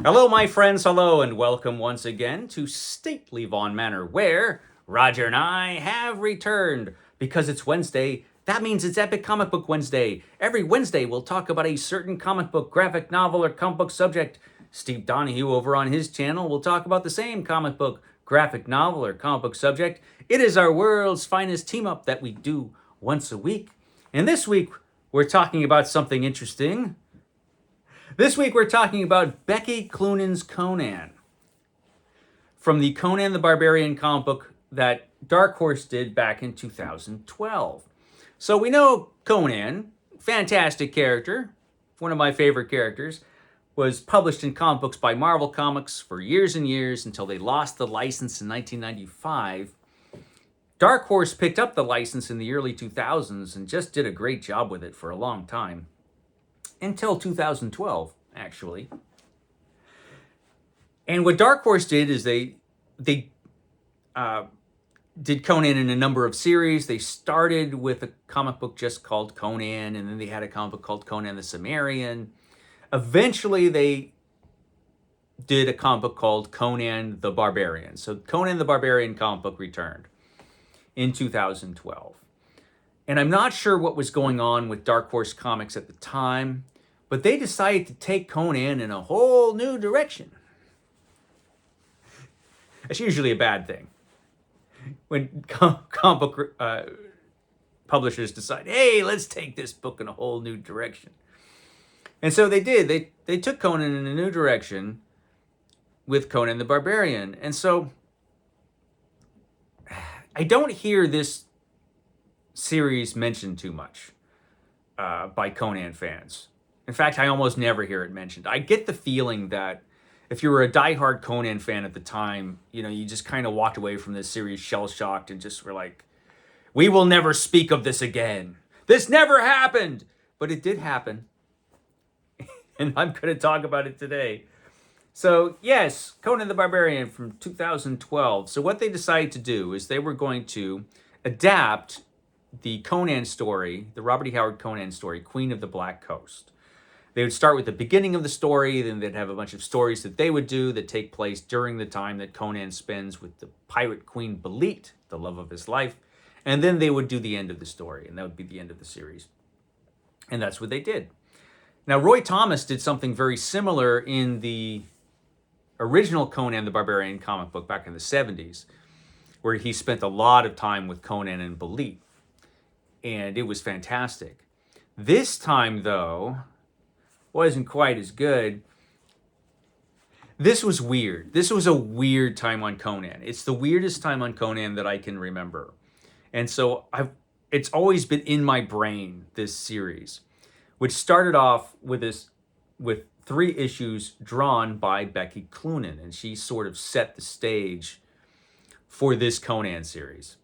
Hello, my friends, hello, and welcome once again to stately Vaughan Manor, where Roger and I have returned. Because it's Wednesday, that means it's Epic Comic Book Wednesday. Every Wednesday, we'll talk about a certain comic book, graphic novel, or comic book subject. Steve Donoghue over on his channel will talk about the same comic book, graphic novel, or comic book subject. It is our world's finest team up that we do once a week. And this week, we're talking about something interesting. This week we're talking about Becky Cloonan's Conan from the Conan the Barbarian comic book that Dark Horse did back in 2012. So we know Conan, fantastic character, one of my favorite characters, was published in comic books by Marvel Comics for years and years until they lost the license in 1995. Dark Horse picked up the license in the early 2000s and just did a great job with it for a long time. Until 2012, actually. And what Dark Horse did is they did Conan in a number of series. They started with a comic book just called Conan, and then they had a comic book called Conan the Cimmerian. Eventually, they did a comic book called Conan the Barbarian. So Conan the Barbarian comic book returned in 2012. And I'm not sure what was going on with Dark Horse Comics at the time, but they decided to take Conan in a whole new direction. That's usually a bad thing. When comic book publishers decide, hey, let's take this book in a whole new direction. And so they did. They took Conan in a new direction with Conan the Barbarian. And so I don't hear this series mentioned too much by Conan fans. In fact, I almost never hear it mentioned. I get the feeling that if you were a diehard Conan fan at the time, you just kind of walked away from this series shell-shocked and just were like, we will never speak of this again. This never happened. But it did happen. And I'm going to talk about it today. So, yes, Conan the Barbarian from 2012. So what they decided to do is they were going to adapt the Conan story, the Robert E. Howard Conan story, Queen of the Black Coast. They would start with the beginning of the story, then they'd have a bunch of stories that they would do that take place during the time that Conan spends with the pirate queen Belit, the love of his life, and then they would do the end of the story, and that would be the end of the series. And that's what they did. Now, Roy Thomas did something very similar in the original Conan the Barbarian comic book back in the 70s, where he spent a lot of time with Conan and Belit. And it was fantastic. This time, though, wasn't quite as good. This was weird. This was a weird time on Conan. It's the weirdest time on Conan that I can remember. And so it's always been in my brain, this series, which started off with 3 issues drawn by Becky Cloonan, and she sort of set the stage for this Conan series.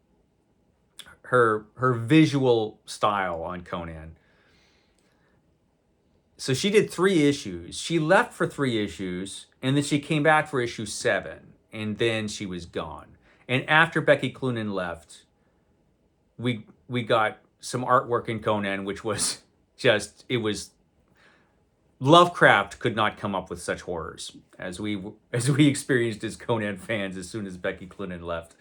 Her visual style on Conan. So she did 3 issues. She left for 3 issues, and then she came back for issue 7, and then she was gone. And after Becky Cloonan left, we got some artwork in Conan, which was just, it was, Lovecraft could not come up with such horrors as we experienced as Conan fans as soon as Becky Cloonan left.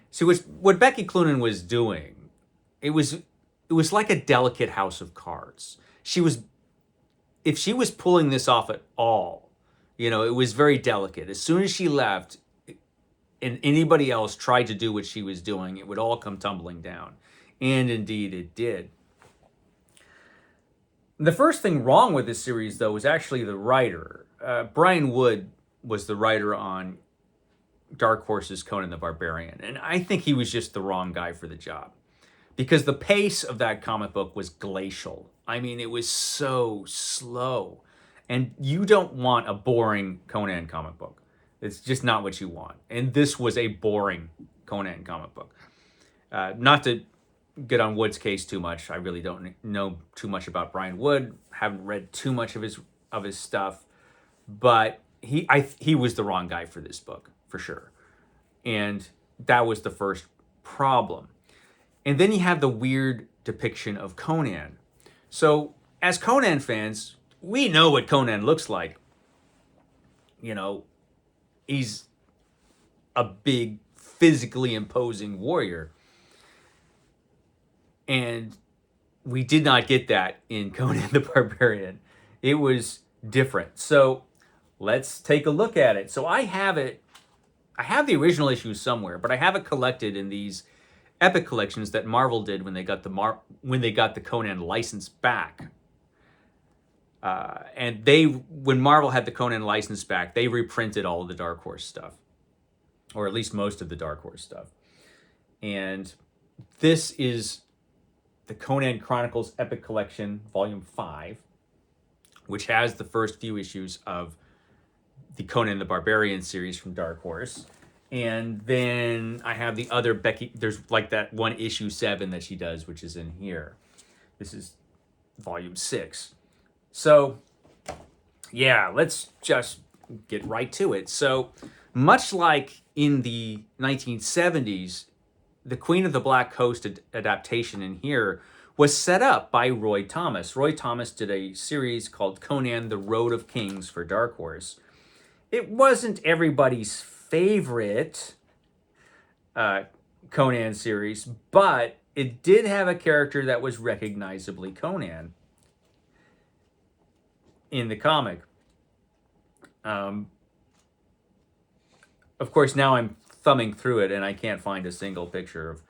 See, what Becky Cloonan was doing, it was like a delicate house of cards. If she was pulling this off at all, it was very delicate. As soon as she left and anybody else tried to do what she was doing, it would all come tumbling down. And indeed it did. The first thing wrong with this series, though, was actually the writer. Brian Wood was the writer on Dark Horse's Conan the Barbarian. And I think he was just the wrong guy for the job. Because the pace of that comic book was glacial. I mean, it was so slow. And you don't want a boring Conan comic book. It's just not what you want. And this was a boring Conan comic book. Not to get on Wood's case too much. I really don't know too much about Brian Wood. Haven't read too much of his stuff. But he was the wrong guy for this book, for sure. And that was the first problem. And then you have the weird depiction of Conan. So, as Conan fans, we know what Conan looks like. you know, he's a big, physically imposing warrior. And we did not get that in Conan the Barbarian. It was different. So let's take a look at it. So I have it. I have the original issue somewhere, but I have it collected in these epic collections that Marvel did when they got the Conan license back. And when Marvel had the Conan license back, they reprinted all of the Dark Horse stuff, or at least most of the Dark Horse stuff. And this is the Conan Chronicles Epic Collection, Volume 5, which has the first few issues of the Conan the Barbarian series from Dark Horse. And then I have the other Becky, there's like that one issue 7 that she does, which is in here. This is Volume 6. So, yeah, let's just get right to it. So, much like in the 1970s, the Queen of the Black Coast adaptation in here was set up by Roy Thomas. Roy Thomas did a series called Conan, the Road of Kings for Dark Horse. It wasn't everybody's favorite Conan series, but it did have a character that was recognizably Conan in the comic. Of course, now I'm thumbing through it and I can't find a single picture of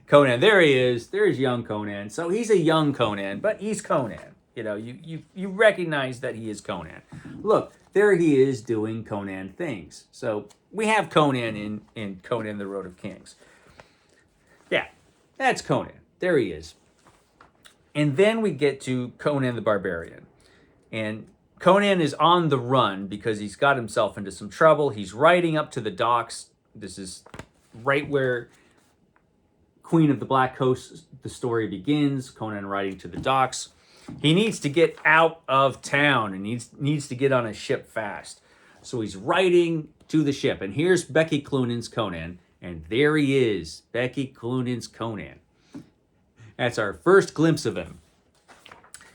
Conan. There he is. There's young Conan. So he's a young Conan, but he's Conan. You know, you recognize that he is Conan. Look, there he is doing Conan things. So we have Conan in Conan the Road of Kings. Yeah, that's Conan. There he is. And then we get to Conan the Barbarian. And Conan is on the run because he's got himself into some trouble. He's riding up to the docks. This is right where Queen of the Black Coast, the story begins. Conan riding to the docks. He needs to get out of town and needs to get on a ship fast. So he's riding to the ship. And here's Becky Cloonan's Conan. And there he is, Becky Cloonan's Conan. That's our first glimpse of him.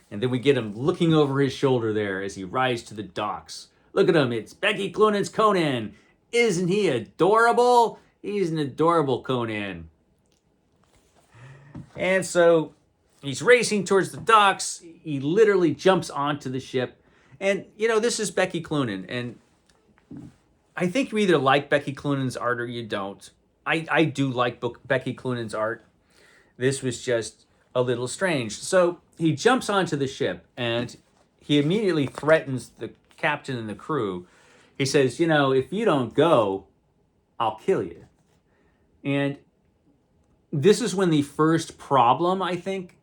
And then we get him looking over his shoulder there as he rides to the docks. Look at him, it's Becky Cloonan's Conan. Isn't he adorable? He's an adorable Conan. And so he's racing towards the docks. He literally jumps onto the ship. And, you know, this is Becky Cloonan. And I think you either like Becky Cloonan's art or you don't. I do like Becky Cloonan's art. This was just a little strange. So he jumps onto the ship and he immediately threatens the captain and the crew. He says, you know, if you don't go, I'll kill you. And this is when the first problem, I think,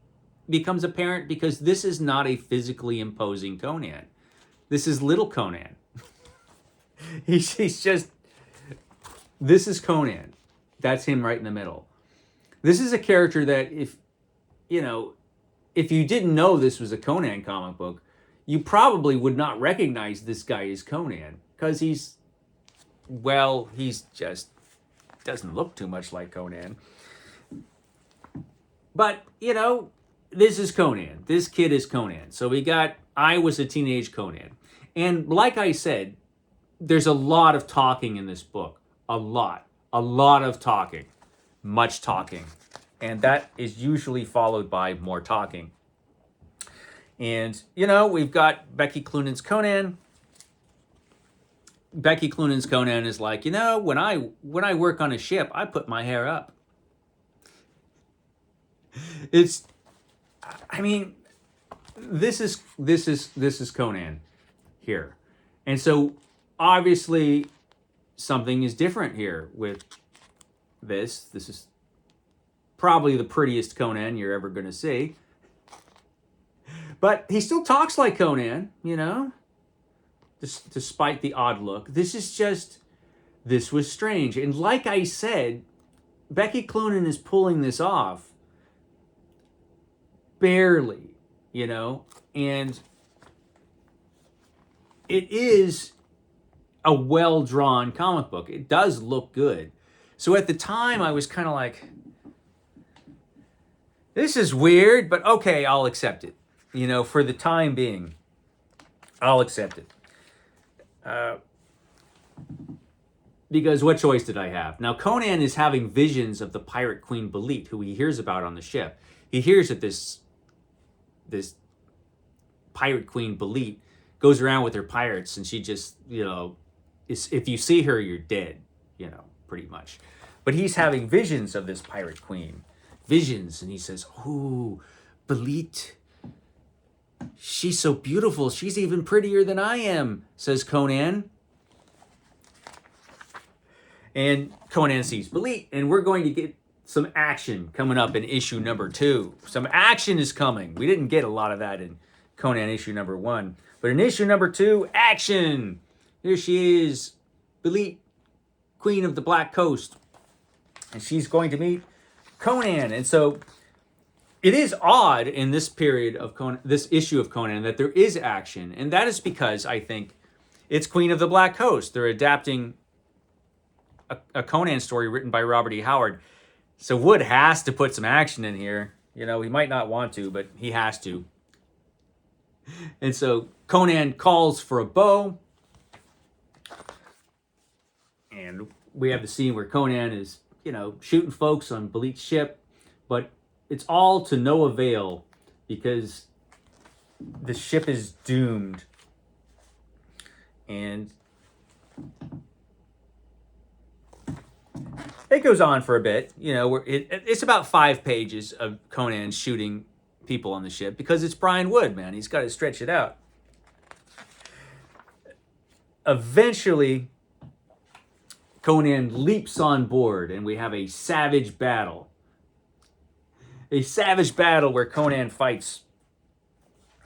becomes apparent, because this is not a physically imposing Conan. This is little Conan. He's just, this is Conan. That's him right in the middle. This is a character that if you didn't know this was a Conan comic book, you probably would not recognize this guy as Conan, because he's just doesn't look too much like Conan. But, you know, this is Conan. This kid is Conan. So I was a teenage Conan. And like I said, there's a lot of talking in this book. A lot of talking. Much talking. And that is usually followed by more talking. And, you know, we've got Becky Cloonan's Conan. Becky Cloonan's Conan is like, you know, when I work on a ship, I put my hair up. This is Conan here. And so obviously something is different here with this. This is probably the prettiest Conan you're ever going to see. But he still talks like Conan, you know, despite the odd look. This was strange. And like I said, Becky Cloonan is pulling this off barely, you know, and it is a well-drawn comic book. It does look good. So at the time, I was kind of like, this is weird, but okay, I'll accept it. You know, for the time being, I'll accept it. Because what choice did I have? Now, Conan is having visions of the pirate queen Belit, who he hears about on the ship. He hears that this pirate queen Belit goes around with her pirates, and she just, if you see her, you're dead, pretty much. But he's having visions of this pirate queen. Visions, and he says, "Oh, Belit, she's so beautiful. She's even prettier than I am," says Conan. And Conan sees Belit, and we're going to get some action coming up in issue number 2. Some action is coming. We didn't get a lot of that in Conan issue number 1. But in issue number 2, action! Here she is, Belit, Queen of the Black Coast. And she's going to meet Conan. And so it is odd in this period of Conan, this issue of Conan, that there is action. And that is because I think it's Queen of the Black Coast. They're adapting a Conan story written by Robert E. Howard. So Wood has to put some action in here. He might not want to, but he has to. And so Conan calls for a bow. And we have the scene where Conan is, shooting folks on Belit's ship. But it's all to no avail because the ship is doomed. And it goes on for a bit, it's about 5 pages of Conan shooting people on the ship because it's Brian Wood, man. He's got to stretch it out. Eventually, Conan leaps on board and we have a savage battle. A savage battle where Conan fights.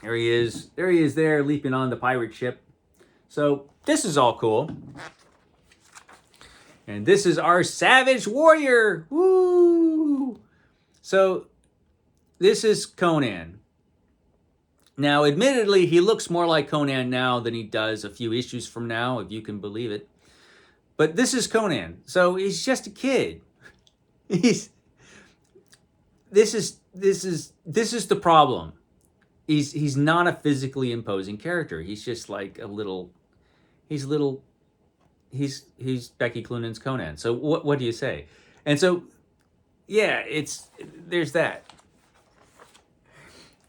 There he is there, leaping on the pirate ship. So this is all cool. And this is our savage warrior. Woo! So this is Conan. Now, admittedly, he looks more like Conan now than he does a few issues from now, if you can believe it. But this is Conan. So he's just a kid. This is the problem. He's not a physically imposing character. He's just like He's Becky Cloonan's Conan. So what do you say? And so, yeah, there's that.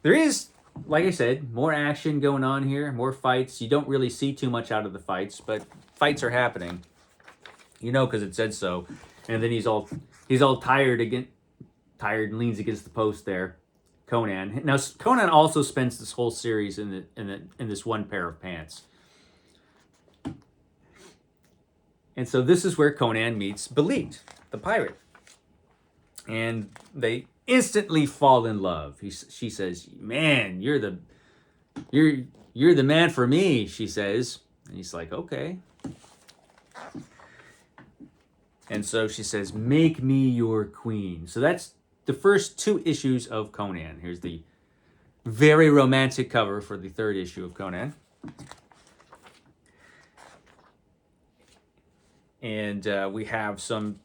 There is, like I said, more action going on here, more fights. You don't really see too much out of the fights, but fights are happening. Because it said so. And then he's all tired and leans against the post there. Conan. Now Conan also spends this whole series in this one pair of pants. And so this is where Conan meets Belit, the pirate. And they instantly fall in love. She says, "Man, you're the man for me," she says. And he's like, "Okay." And so she says, "Make me your queen." So that's the first 2 issues of Conan. Here's the very romantic cover for the 3rd issue of Conan. And we have some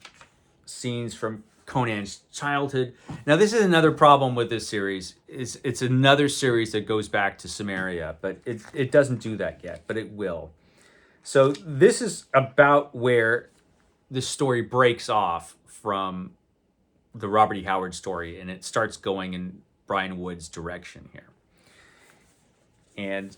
scenes from Conan's childhood. Now, this is another problem with this series. It's another series that goes back to Cimmeria, but it doesn't do that yet, but it will. So this is about where the story breaks off from the Robert E. Howard story, and it starts going in Brian Wood's direction here. And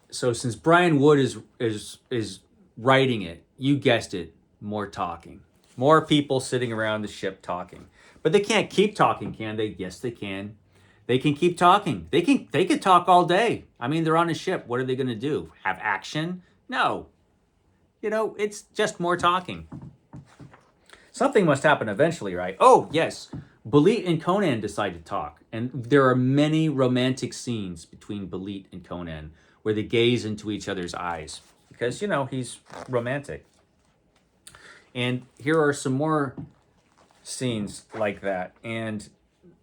so since Brian Wood is writing it, you guessed it, more talking. More people sitting around the ship talking. But they can't keep talking, can they? Yes, they can. They can keep talking. They could talk all day. I mean, they're on a ship. What are they going to do? Have action? No. It's just more talking. Something must happen eventually, right? Oh, yes. Belit and Conan decide to talk. And there are many romantic scenes between Belit and Conan where they gaze into each other's eyes. Because, he's romantic. And here are some more scenes like that. And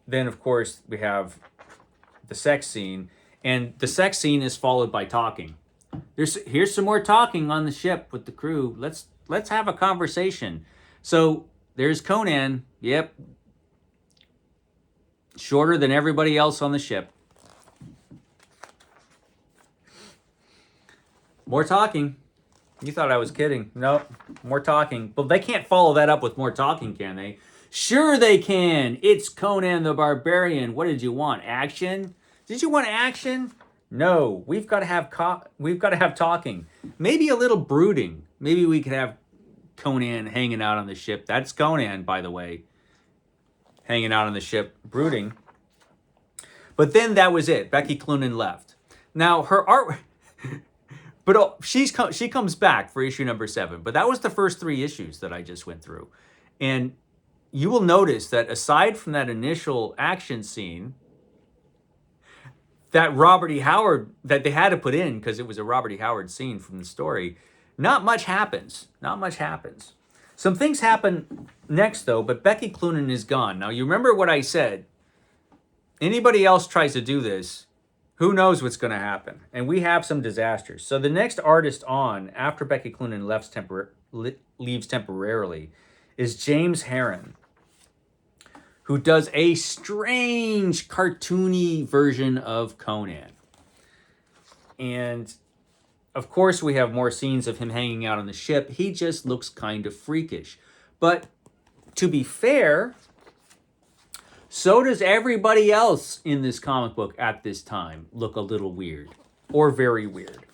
then, of course, we have the sex scene. And the sex scene is followed by talking. Here's some more talking on the ship with the crew. Let's have a conversation. So there's Conan. Yep. Shorter than everybody else on the ship. More talking. You thought I was kidding. Nope. More talking. But they can't follow that up with more talking, can they? Sure they can. It's Conan the Barbarian. What did you want? Action? Did you want action? No. We've got to have talking. Maybe a little brooding. Maybe we could have Conan hanging out on the ship. That's Conan, by the way. Hanging out on the ship, brooding. But then that was it. Becky Cloonan left. Now her art, but she comes back for issue number 7. But that was the first 3 issues that I just went through, and you will notice that aside from that initial action scene, that Robert E. Howard that they had to put in because it was a Robert E. Howard scene from the story, not much happens. Not much happens. Some things happen next though, but Becky Cloonan is gone. Now you remember what I said. Anybody else tries to do this, who knows what's going to happen? And we have some disasters. So the next artist on, after Becky Cloonan leaves temporarily, is James Herron, who does a strange cartoony version of Conan. And of course we have more scenes of him hanging out on the ship. He just looks kind of freakish. But to be fair, so does everybody else in this comic book at this time look a little weird, or very weird.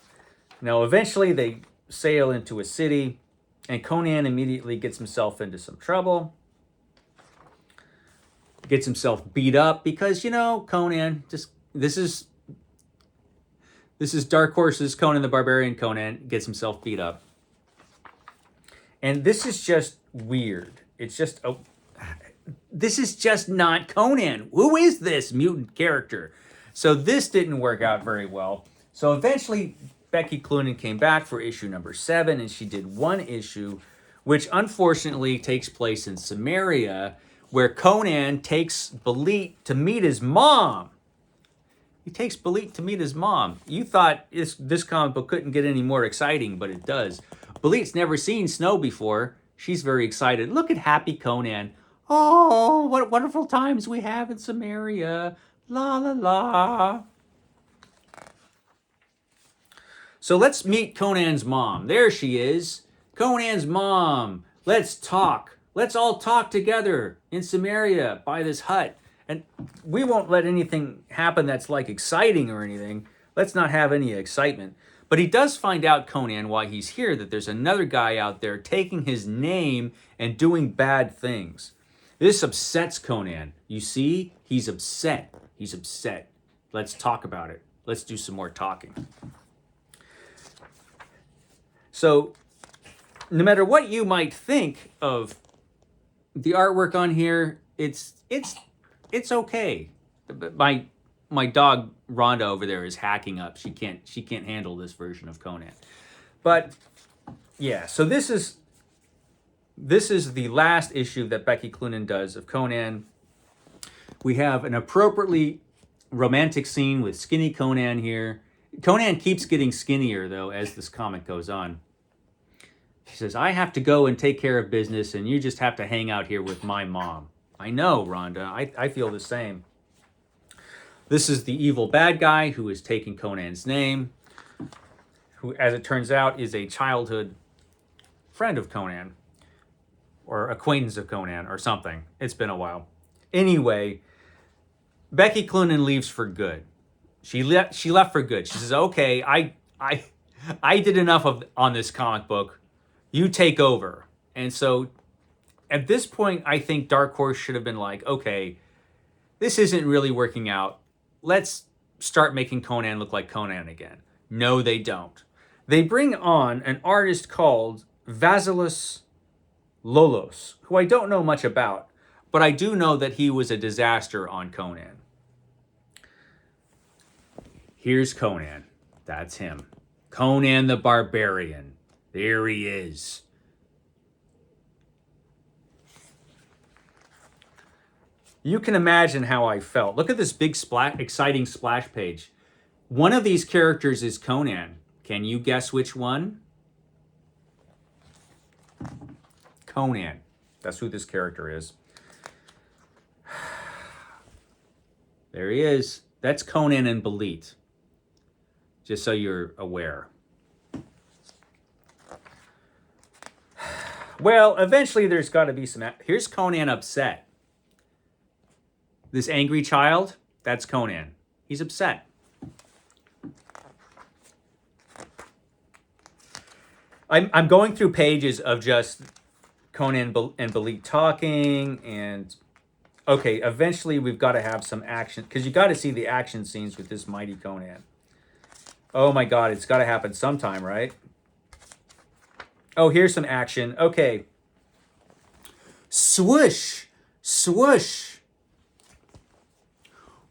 Now, eventually they sail into a city, and Conan immediately gets himself into some trouble. Gets himself beat up because, you know, Conan, this is Dark Horse's Conan the Barbarian. Conan gets himself beat up. And this is just weird. It's just... this is just not Conan. Who is this mutant character? So this didn't work out very well. So eventually Becky Cloonan came back for issue number 7, and she did one issue, which unfortunately takes place in Cimmeria, where Conan takes Belit to meet his mom. He takes Belit to meet his mom. You thought this comic book couldn't get any more exciting, but it does. Belit's never seen snow before. She's very excited. Look at happy Conan. Oh, what wonderful times we have in Cimmeria. La, la, la. So let's meet Conan's mom. There she is. Conan's mom. Let's talk. Let's all talk together in Cimmeria by this hut. And we won't let anything happen that's like exciting or anything. Let's not have any excitement. But he does find out, Conan, while he's here, that there's another guy out there taking his name and doing bad things. This upsets Conan. You see, he's upset. He's upset. Let's talk about it. Let's do some more talking. So, no matter what you might think of the artwork on here, it's okay. My dog Rhonda over there is hacking up. She can't handle this version of Conan. But yeah, so this is the last issue that Becky Cloonan does of Conan. We have an appropriately romantic scene with skinny Conan here. Conan keeps getting skinnier, though, as this comic goes on. She says, I have to go and take care of business, and you just have to hang out here with my mom. I know, Rhonda. I feel the same. This is the evil bad guy who is taking Conan's name, who, as it turns out, is a childhood friend of Conan, or acquaintance of Conan, or something. It's been a while. Anyway, Becky Cloonan leaves for good. She left for good. She says, okay, I did enough on this comic book. You take over. And so at this point, I think Dark Horse should have been like, okay, this isn't really working out. Let's start making Conan look like Conan again. No, they don't. They bring on an artist called Vilus Lolos, who I don't know much about, but I do know that he was a disaster on Conan. Here's Conan. That's him. Conan the Barbarian. There he is. You can imagine how I felt. Look at this big exciting splash page. One of these characters is Conan. Can you guess which one? Conan. That's who this character is. There he is. That's Conan and Belit. Just so you're aware. Well, eventually there's got to be some... Here's Conan upset. This angry child, that's Conan. He's upset. I'm going through pages of just Conan and Belit talking, and okay, eventually we've got to have some action, because you got to see the action scenes with this mighty Conan. Oh my God, it's got to happen sometime, right? Oh, here's some action. Okay. Swoosh, swoosh,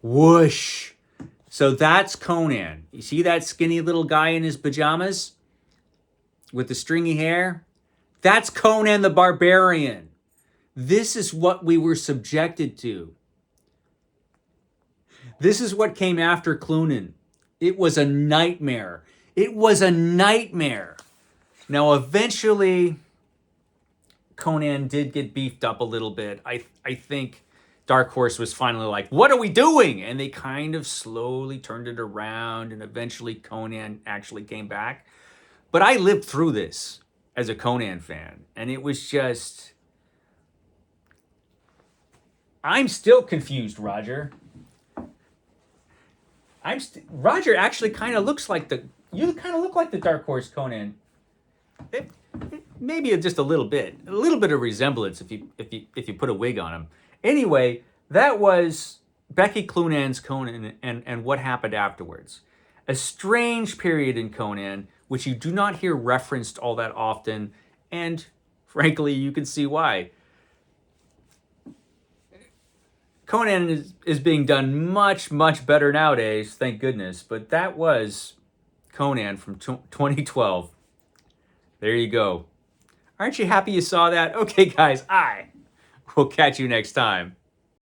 whoosh. So that's Conan. You see that skinny little guy in his pajamas with the stringy hair? That's Conan the Barbarian. This is what we were subjected to. This is what came after Cloonan. It was a nightmare. It was a nightmare. Now, eventually, Conan did get beefed up a little bit. I think Dark Horse was finally like, what are we doing? And they kind of slowly turned it around, and eventually Conan actually came back. But I lived through this as a Conan fan, and it was just... I'm still confused, Roger. Roger actually kind of looks like the... You kind of look like the Dark Horse Conan. Maybe just a little bit of resemblance if you put a wig on him. Anyway, that was Becky Cloonan's Conan and what happened afterwards. A strange period in Conan, which you do not hear referenced all that often, and frankly, you can see why. Conan is being done much, much better nowadays, thank goodness, but that was Conan from 2012. There you go. Aren't you happy you saw that? Okay, guys, I will catch you next time.